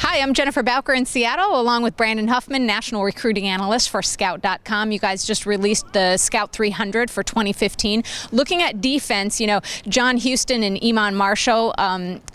Hi, I'm Jennifer Bowker in Seattle, along with Brandon Huffman, National Recruiting Analyst for Scout.com. You guys just released the Scout 300 for 2015. Looking at defense, John Houston and Iman Marshall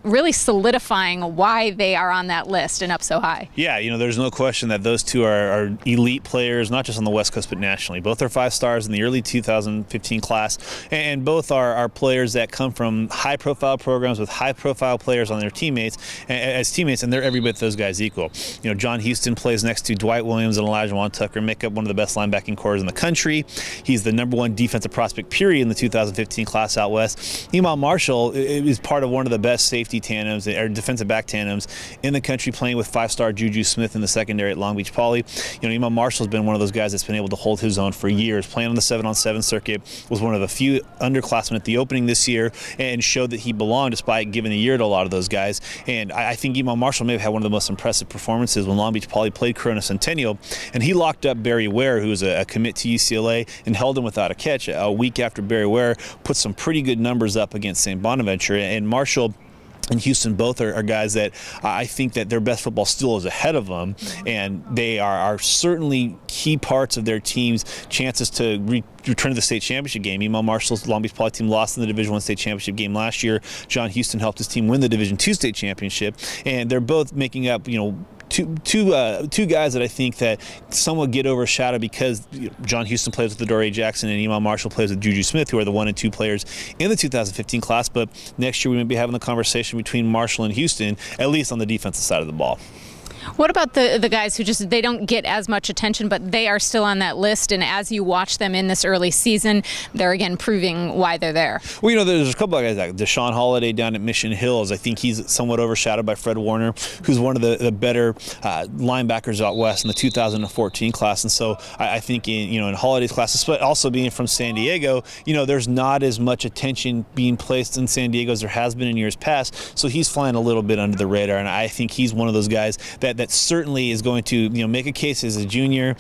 really solidifying why they are on that list and up so high. Yeah, there's no question that those two are elite players, not just on the West Coast, but nationally. Both are 5 stars in the early 2015 class, and both are players that come from high-profile programs with high-profile players on their teammates, and they're every bit those guys equal. John Houston plays next to Dwight Williams and Elijah Tucker, make up one of the best linebacking cores in the country. He's the #1 defensive prospect, period, in the 2015 class out west. Iman Marshall is part of one of the best safety tandems, or defensive back tandems, in the country, playing with 5-star Juju Smith in the secondary at Long Beach Poly. Iman Marshall's been one of those guys that's been able to hold his own for years, playing on the 7-on-7 circuit, was one of a few underclassmen at the opening this year, and showed that he belonged despite giving a year to a lot of those guys. And I think Iman Marshall may have had one of the most impressive performances when Long Beach Poly played Corona Centennial, and he locked up Barry Ware, who was a commit to UCLA, and held him without a catch. A week after Barry Ware put some pretty good numbers up against St. Bonaventure, and Marshall and Houston both are guys that I think that their best football still is ahead of them, and they are certainly key parts of their team's chances to return to the state championship game. Iman Marshall's Long Beach Poly team lost in the Division I state championship game last year. John Houston helped his team win the Division II state championship, and they're both making up, two guys that I think that somewhat get overshadowed because John Houston plays with Adoree Jackson and Iman Marshall plays with Juju Smith, who are the 1 and 2 players in the 2015 class. But next year we may be having the conversation between Marshall and Houston, at least on the defensive side of the ball. What about the guys who they don't get as much attention, but they are still on that list, and as you watch them in this early season, they're again proving why they're there? Well, there's a couple of guys like Deshaun Holiday down at Mission Hills. I think he's somewhat overshadowed by Fred Warner, who's one of the better linebackers out west in the 2014 class. And so I think in Holiday's class, but also being from San Diego, there's not as much attention being placed in San Diego as there has been in years past. So he's flying a little bit under the radar, and I think he's one of those guys that certainly is going to make a case as a junior,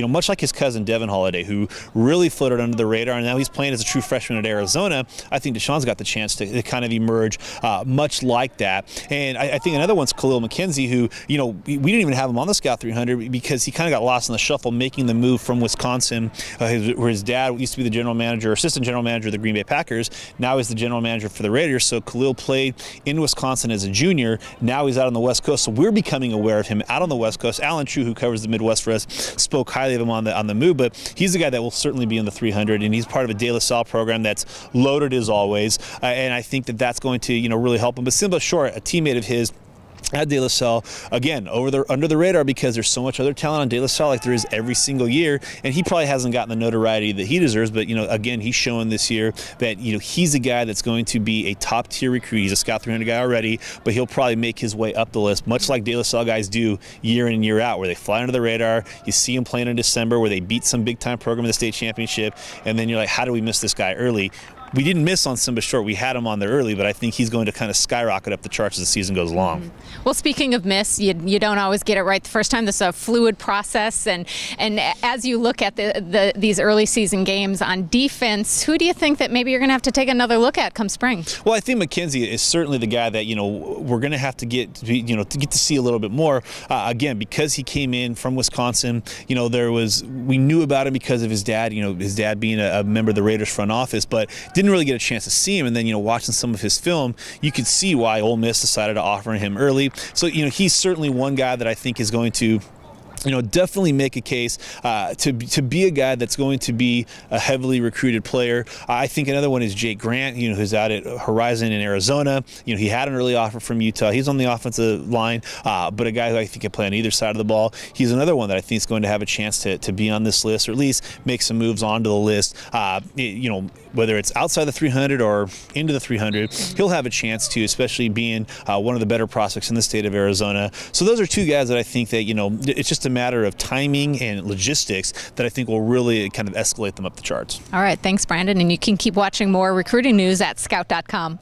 much like his cousin Devin Holiday, who really floated under the radar, and now he's playing as a true freshman at Arizona. I think Deshaun's got the chance to kind of emerge much like that. And I think another one's Khalil McKenzie, who we didn't even have him on the Scout 300 because he kind of got lost in the shuffle, making the move from Wisconsin, where his dad used to be the general manager, assistant general manager of the Green Bay Packers. Now he's the general manager for the Raiders. So Khalil played in Wisconsin as a junior. Now he's out on the West Coast, so we're becoming aware of him out on the West Coast. Alan True, who covers the Midwest for us, spoke highly of him on the move, but he's a guy that will certainly be in the 300, and he's part of a De La Salle program that's loaded as always, and I think that's going to really help him. But Simba Short, a teammate of his at De La Salle, again under the radar because there's so much other talent on De La Salle like there is every single year, and he probably hasn't gotten the notoriety that he deserves. But again, he's showing this year that he's a guy that's going to be a top tier recruit. He's a Scout 300 guy already, but he'll probably make his way up the list, much like De La Salle guys do year in and year out, where they fly under the radar. You see them playing in December, where they beat some big time program in the state championship, and then you're like, how do we miss this guy early? We didn't miss on Simba Short. We had him on there early, but I think he's going to kind of skyrocket up the charts as the season goes along. Well, speaking of miss, you don't always get it right the first time. This is a fluid process, and as you look at these early season games on defense, who do you think that maybe you're going to have to take another look at come spring? Well, I think McKenzie is certainly the guy that we're going to have to get to see a little bit more. Again, because he came in from Wisconsin, we knew about him because of his dad. His dad being a member of the Raiders front office, but didn't really get a chance to see him. And then watching some of his film, you could see why Ole Miss decided to offer him early. So he's certainly one guy that I think is going to definitely make a case to be a guy that's going to be a heavily recruited player. I think another one is Jake Grant, who's out at Horizon in Arizona. He had an early offer from Utah. He's on the offensive line, but a guy who I think can play on either side of the ball. He's another one that I think is going to have a chance to be on this list, or at least make some moves onto the list. Whether it's outside the 300 or into the 300, he'll have a chance to, especially being one of the better prospects in the state of Arizona. So those are two guys that I think that, it's just a matter of timing and logistics that I think will really kind of escalate them up the charts. All right, thanks, Brandon. And you can keep watching more recruiting news at Scout.com.